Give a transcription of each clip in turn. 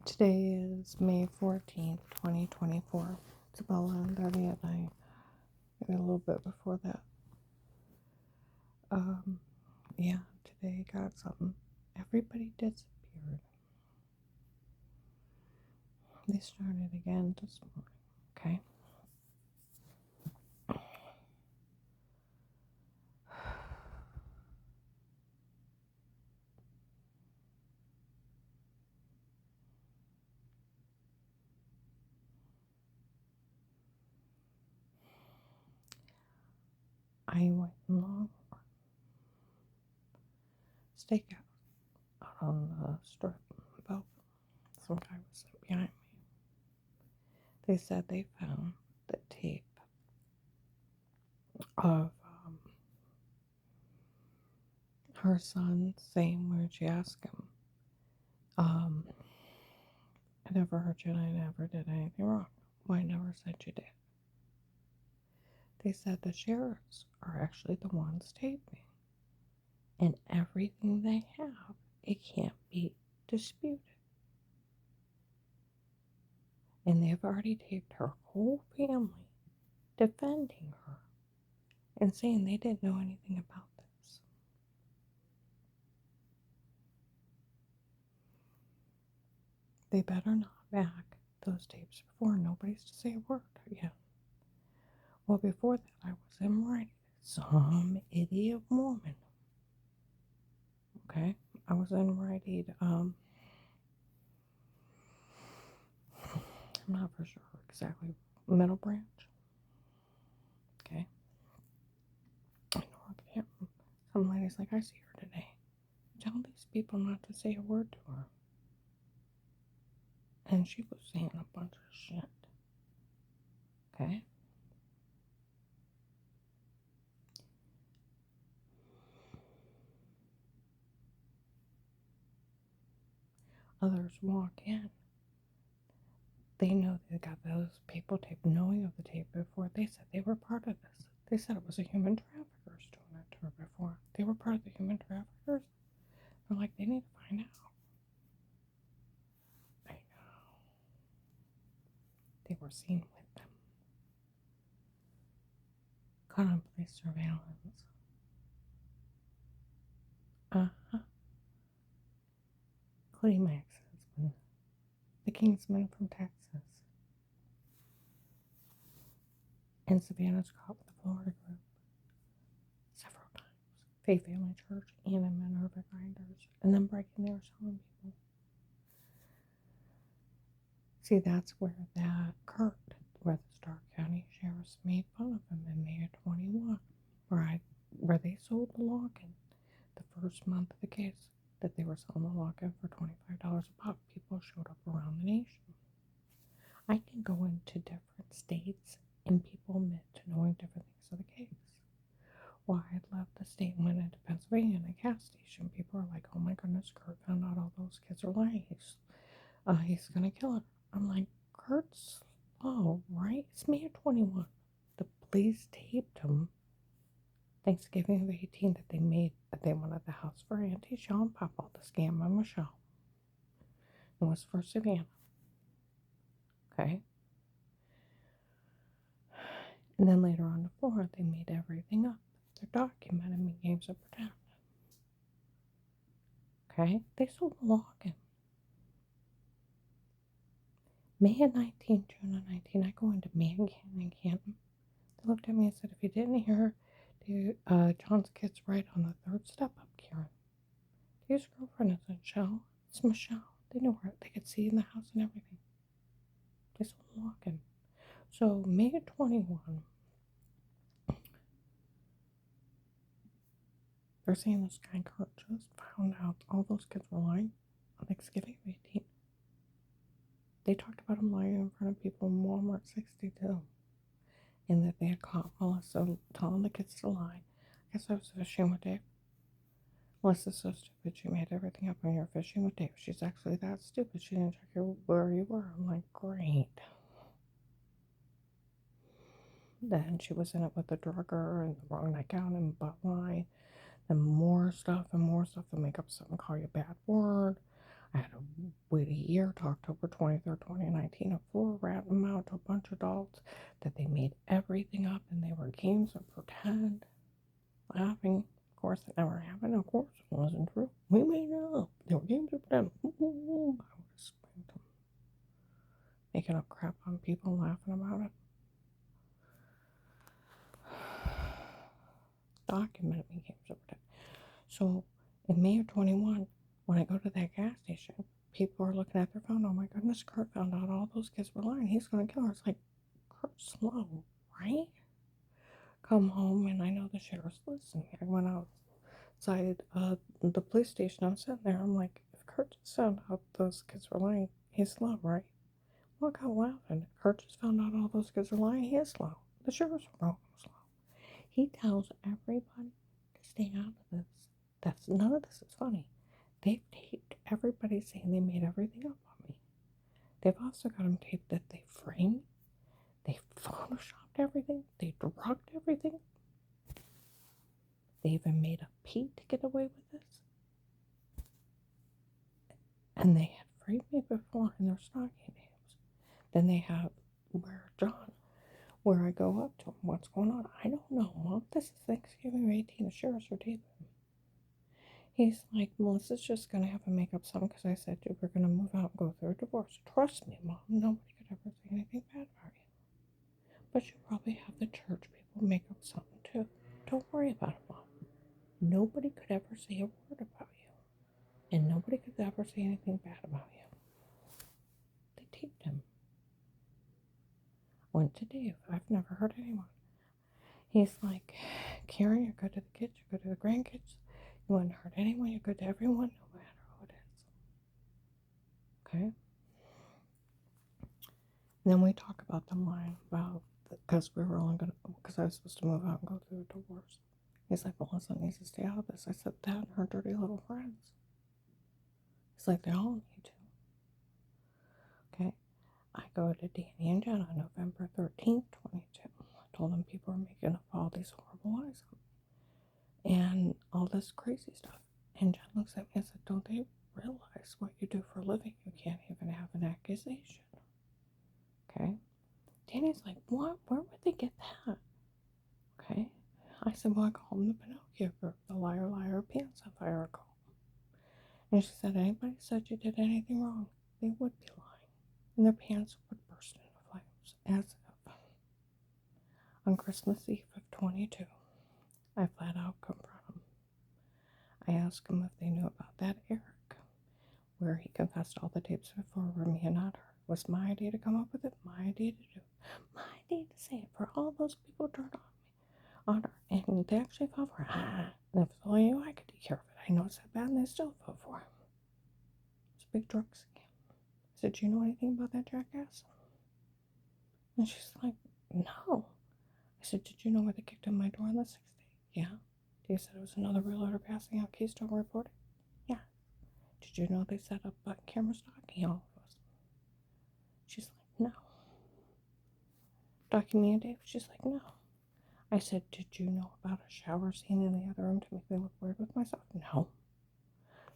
Today is May 14th, 2024. It's about 11:30 at night. Maybe a little bit before that. Um, yeah, today got something. Everybody disappeared. They started again this morning, okay? I went long stakeout out on the strip about some guy was sitting behind me. They said they found the tape of her son saying where'd you ask him? Um, I never hurt you and I never did anything wrong. Well, I never said you did. They said the sheriffs are actually the ones taping. And everything they have, it can't be disputed. And they've already taped her whole family defending her and saying they didn't know anything about this. They better not back those tapes before nobody's to say a word again. Well, before that, I was in writing. Some idiot woman. Okay? I was in writing. I'm not for sure exactly. Middle Branch. Okay? I know I can't. Some lady's like, I see her today. Tell these people not to say a word to her. And she was saying a bunch of shit. Okay? Others walk in. They know they got those people taped, knowing of the tape before. They said they were part of this. They said it was a human traffickers doing it to her before. They were part of the human traffickers. They're like, they need to find out. I know. They were seen with them. Caught on police surveillance. Uh-huh. Including my ex-husband, the Kingsman from Texas. And Savannah's caught with the Florida group several times. Faith Family Church and in Minerva Grinders. And then breaking there selling people. See, that's where that Kurt, where the Stark County Sheriff's made fun of him in May of 21, where they sold the lock-in the first month of the case, that they were selling the lock-in for $25 a pop. People showed up around the nation. I can go into different states and people admit to knowing different things of the case. Well, I had left the state and went into Pennsylvania in a gas station. People are like, oh my goodness, Kurt found out all those kids are lying. He's going to kill her. I'm like, Kurt's slow, right? It's May of 21. The police taped him Thanksgiving of 18 that they wanted the house for Auntie Shaw and Papa to scam on Michelle. It was for Savannah. Okay? And then later on the floor, they made everything up. They're documenting me games of pretend. Okay? They sold the lock-in. May of 19, June of 19, I go into Manhattan and Canton. They looked at me and said, if you didn't hear John's kids right on the third step up, Karen. His girlfriend is Michelle. It's Michelle. They knew her. They could see in the house and everything. They saw walking. So May of 21, they're saying this guy Kurt just found out all those kids were lying on Thanksgiving of 18. They talked about him lying in front of people in Walmart 62. And that they had caught Melissa telling the kids to lie. I guess I was fishing with Dave. Melissa's so stupid, she made everything up when you're fishing with Dave. She's actually that stupid, she didn't check where you were. I'm like, great. Then she was in it with the drugger and the wrong nightgown and butt line. Then more stuff and more stuff to make up something, call you a bad word. I had to wait a year to October 23rd, 2019, a floor rat them out to a bunch of adults that they made everything up and they were games of pretend, laughing. Of course, it never happened. Of course, it wasn't true. We made it up. They were games of pretend. I would have spanked them. Making up crap on people and laughing about it. Documented me games of pretend. So, in May of 21, when I go to that gas station, people are looking at their phone. Oh my goodness, Kurt found out all those kids were lying. He's going to kill her. It's like, Kurt, slow, right? Come home, and I know the sheriff's listening. I went outside the police station. I'm sitting there. I'm like, if Kurt just found out those kids were lying, he's slow, right? Look out laughing. Kurt just found out all those kids are lying. He is slow. The sheriff's slow. He tells everybody to stay out of this. None of this is funny. They've taped everybody saying they made everything up on me. They've also got them taped that they framed, they photoshopped everything, they drugged everything. They even made a Pete to get away with this. And they had framed me before in their stocking names. Then they have where John, where I go up to him, what's going on? I don't know, Mom. This is Thanksgiving 18. The sheriff's are taping. He's like, Melissa's just going to have to make up something because I said we're going to move out and go through a divorce. Trust me, Mom, nobody could ever say anything bad about you. But you probably have the church people make up something too. Don't worry about it, Mom. Nobody could ever say a word about you. And nobody could ever say anything bad about you. They taped him. Went to Dave. I've never heard anyone. He's like, Karen, you're good to the kids, you're good to the grandkids. You wouldn't hurt anyone, you're good to everyone, no matter who it is. Okay? And then we talk about the line about, because we were only going to, because I was supposed to move out and go through a divorce. He's like, Melissa needs to stay out of this. I said, that and her dirty little friends. He's like, they all need to. Okay? I go to Danny and Jen on November 13th, 22. I told them people are making up all these horrible lies and all this crazy stuff. And Jen looks at me and said, don't they realize what you do for a living? You can't even have an accusation. Okay? Danny's like, what? Where would they get that? Okay? I said, well, I call him the Pinocchio group, the liar, liar, pants on fire call. And she said, anybody said you did anything wrong, they would be lying. And their pants would burst into flames, as if. On Christmas Eve of 22, I flat out confront him. I asked him if they knew about that Eric, where he confessed all the tapes before were me and not her. It was my idea to come up with it, my idea to do it, my idea to say it for all those people turned on her, and they actually fell for it. And if it was only you, I could take care of it. I know it's that bad, and they still fell for him. It's a big drug scam. I said, do you know anything about that jackass? And she's like, no. I said, did you know where they kicked in my door on the 6th day? Yeah. They said it was another realtor passing out keys, don't report it? Yeah. Did you know they set up a camera stalking all of us? She's like, no. Stalking me and Dave? She's like, no. I said, did you know about a shower scene in the other room to make me look weird with myself? No.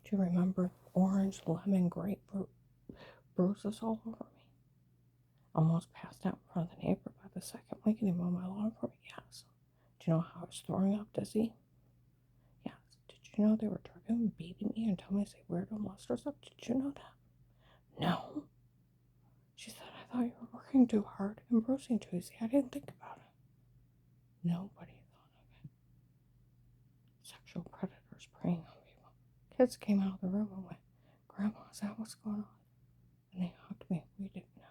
Do you remember orange, lemon, grapefruit bruises all over me? Almost passed out in front of the neighbor by the second week and he mowed my lawn for me? Yes. Do you know how I was throwing up dizzy? Yes. Did you know they were drugging and beating me and telling me to say weirdo monsters up? Did you know that? No. She said, I thought you were working too hard and bruising too easy. I didn't think about it. Nobody thought of it. Sexual predators preying on people. Kids came out of the room and went, Grandma, is that what's going on? And they hugged me. We didn't know.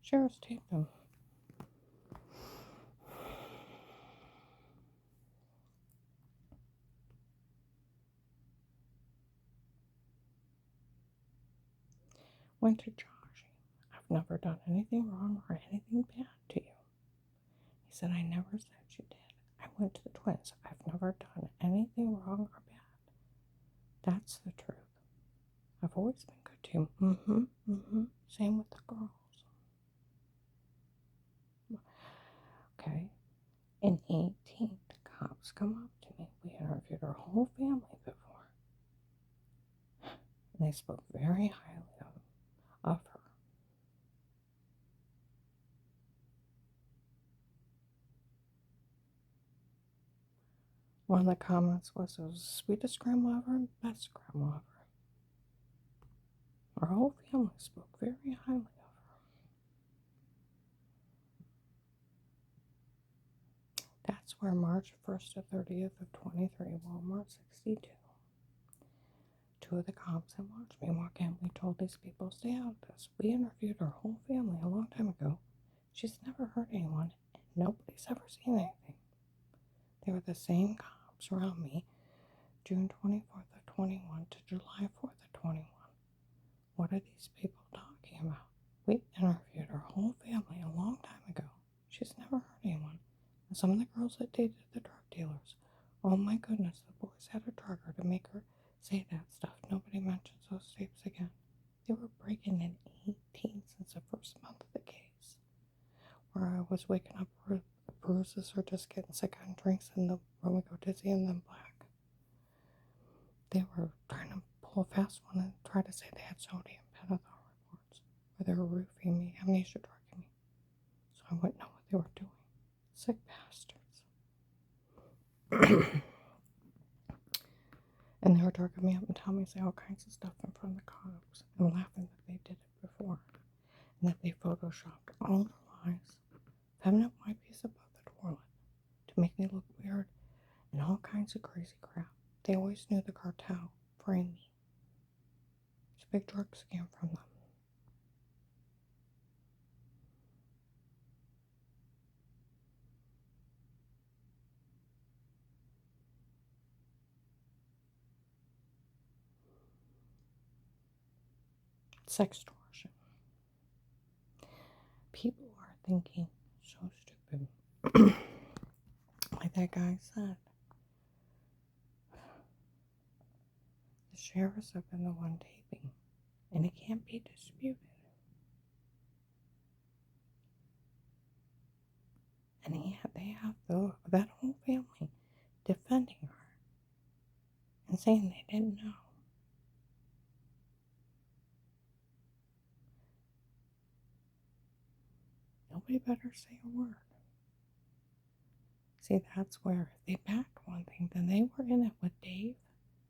Sheriff's taped them. Went to Josh. I've never done anything wrong or anything bad to you. He said, I never said you did. I went to the twins. I've never done anything wrong or bad. That's the truth. I've always been good to you. Same with the girls. Okay. In 18th, cops come up to me. We interviewed our whole family before. and they spoke very highly of her. One of the comments was, it was the sweetest grandma ever and best grandma ever. Our whole family spoke very highly of her. That's where March 1st to 30th of 23, Walmart 62. Two of the cops that watched me walk in, we told these people, stay out of this. We interviewed her whole family a long time ago. She's never hurt anyone, and nobody's ever seen anything. They were the same cops around me June 24th of 21 to July 4th of 21. What are these people talking about? We interviewed her whole family a long time ago. She's never hurt anyone. And some of the girls that dated the drug dealers, oh my goodness, the boys had a drugger to make her say that stuff. Nobody mentions those tapes again. They were breaking in 18 since the first month of the case, where I was waking up with bruises or just getting sick on drinks and when we go dizzy and then black. They were trying to pull a fast one and try to say they had sodium pentothal reports, or they were roofing me, amnesia drugging me, so I wouldn't know what they were doing. Sick bastards. And they were drugging me up and telling me to say all kinds of stuff in front of the cops and laughing that they did it before and that they photoshopped all their lies, feminine white piece above the toilet to make me look weird and all kinds of crazy crap. They always knew the cartel framed me. It's a big drug scam from them. Sextortion. People are thinking so stupid. Like that guy said, the sheriffs have been the one taping, and it can't be disputed. And they have that whole family defending her and saying they didn't know. Nobody better say a word. See, that's where if they backed one thing, then they were in it with Dave.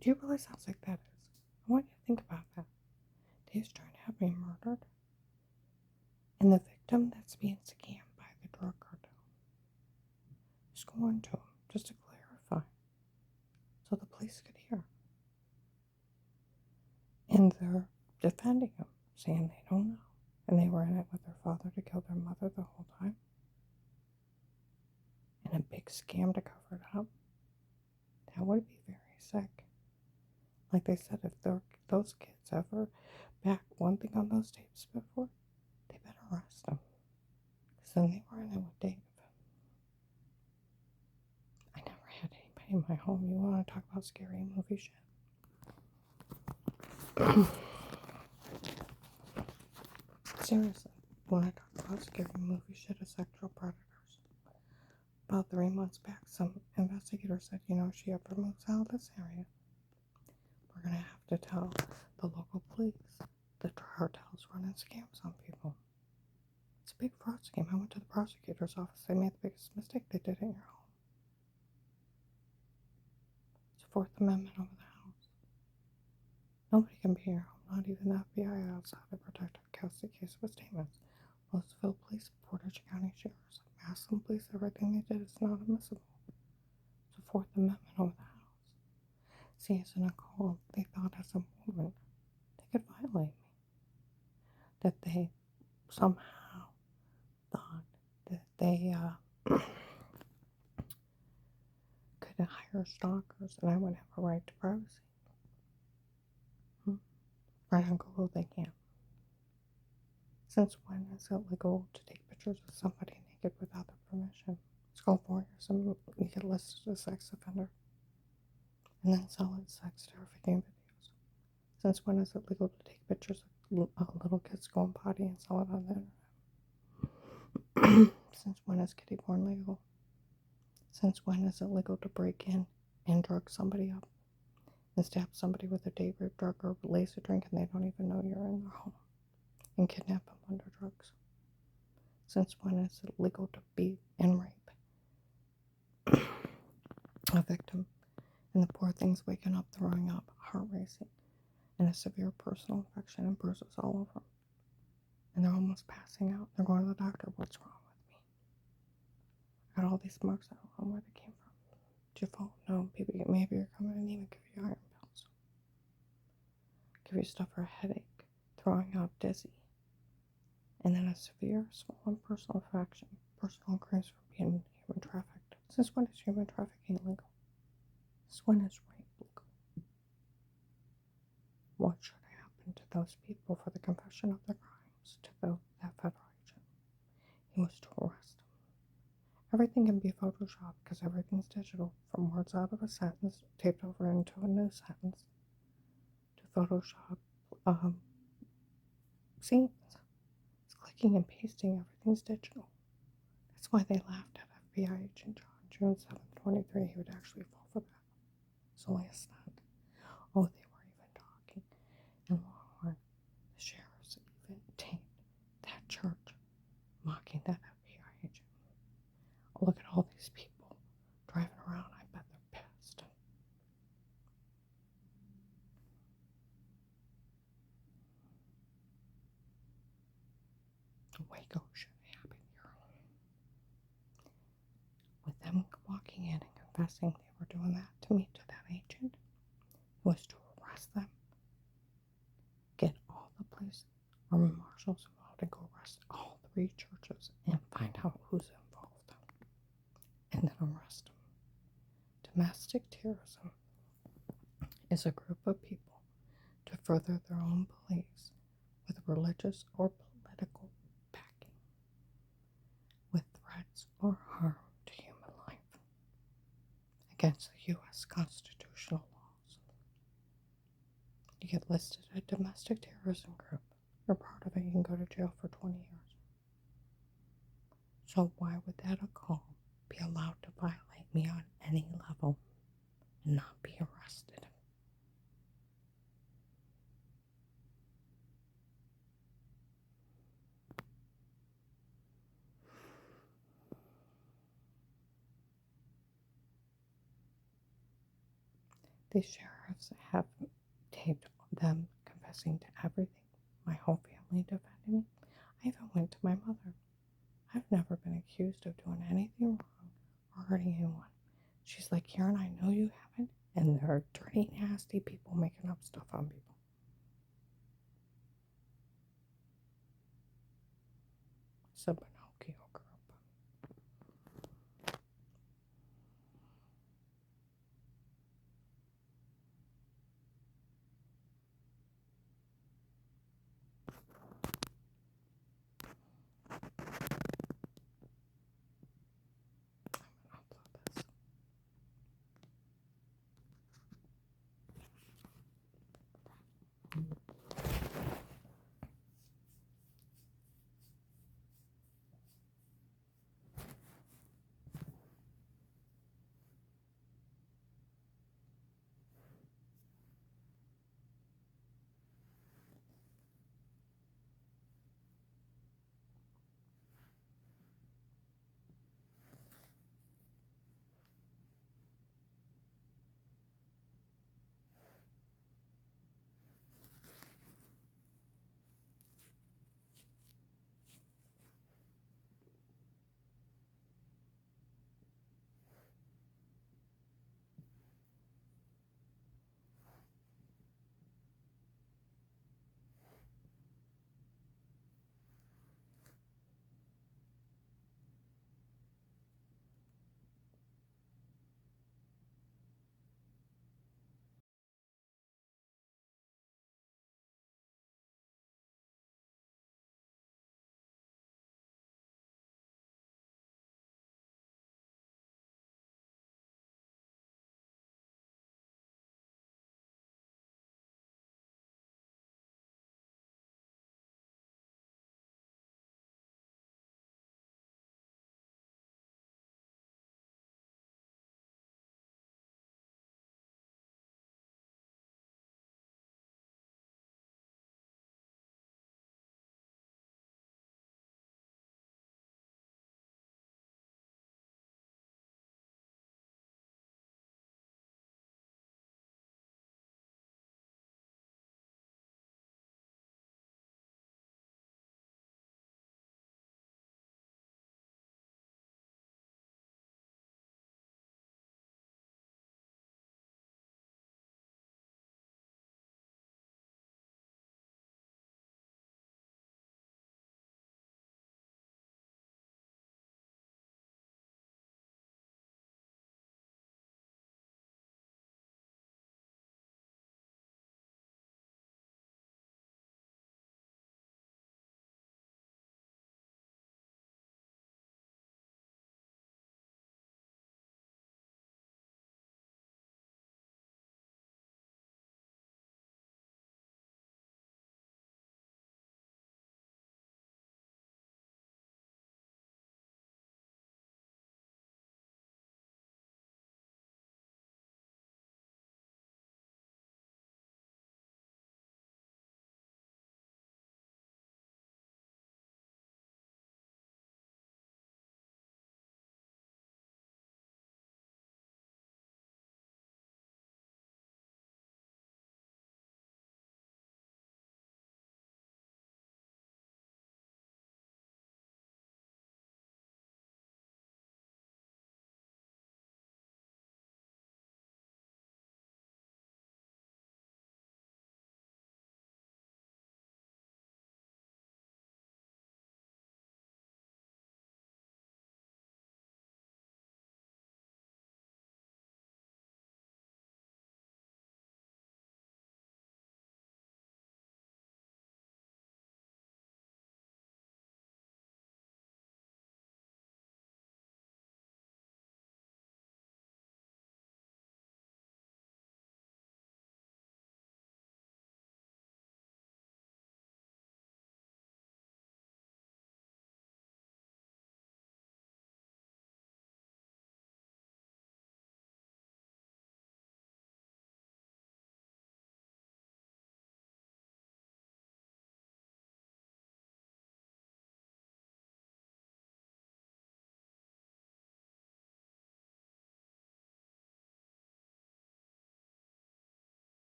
Do you realize how sick that is? I want you to think about that. Dave's trying to have me murdered, and the victim that's being scammed by the drug cartel is going to him just to clarify, so the police could hear. And they're defending him, saying they don't know. And they were in it with their father to kill their mother the whole time. And a big scam to cover it up. That would be very sick. Like they said, if those kids ever back one thing on those tapes before, they better arrest them. Because then they were in it with Dave. I never had anybody in my home. You want to talk about scary movie shit? Seriously, when I talk about scary movie shit of sexual predators. About 3 months back, some investigator said, she ever moves out of this area, we're going to have to tell the local police the cartel's running scams on people. It's a big fraud scheme. I went to the prosecutor's office. They made the biggest mistake they did in your home. It's Fourth Amendment over the house. Nobody can be in your home, not even the FBI outside to protect a custody case with statements. Louisville Police, Portage County Sheriff's, Massillon Police, everything they did is not admissible. It's a Fourth Amendment over the house. See, as a Nicole, they thought as a woman they could violate me. That they somehow thought that they could hire stalkers and I wouldn't have a right to privacy. Right on Google, they can't. Since when is it legal to take pictures of somebody naked without their permission? It's called voyeurism. You get listed as a sex offender and then sell it sex trafficking videos. Since when is it legal to take pictures of little kids going potty and sell it on the internet? Since when is kitty porn legal? Since when is it legal to break in and drug somebody up and stab somebody with a date rape drug or laser drink and they don't even know you're in their home, and kidnap them under drugs. Since when is it legal to beat and rape a victim? And the poor thing's waking up, throwing up, heart racing, and a severe personal infection and bruises all over them. And they're almost passing out. They're going to the doctor. What's wrong with me? I got all these marks. I don't know where they came from. Did you fall? No. Maybe you're coming in, even give you iron pills. Give you stuff for a headache, throwing up, dizzy. And then a severe swollen personal infection, personal crimes for being human trafficked. Since when is human trafficking legal? Since when is rape legal? What should happen to those people for the confession of their crimes to that federal agent? He was to arrest them. Everything can be photoshopped because everything's digital, from words out of a sentence taped over into a new sentence to Photoshop scenes. It's clicking and pasting, everything's digital. That's why they laughed at FBI agent John June 7th, 23. He would actually fall for that. It's only a stunt. Oh, they were even talking. And Longhorn, the sheriffs, even taped that church mocking that FBI agent. Oh, look at all these people driving around. I bet they're pissed. Waco should happen here. With them walking in and confessing they were doing that to me, to that agent, was to arrest them, get all the police or marshals involved, and go arrest all 3 churches and find out who's involved, and then arrest them. Domestic terrorism is a group of people to further their own beliefs with religious or political backing, with threats or harm to human life, against the U.S. constitutional laws. You get listed a domestic terrorism group. You're part of it. You can go to jail for 20 years. So why would that call be allowed to violate me on any level and not be arrested? The sheriffs have taped them confessing to everything. My whole family defended me. I even went to my mother. I've never been accused of doing anything wrong or hurting anyone. She's like, Karen, I know you haven't. And there are dirty, nasty people making up stuff on people. It's a Pinocchio group. I'm gonna upload this.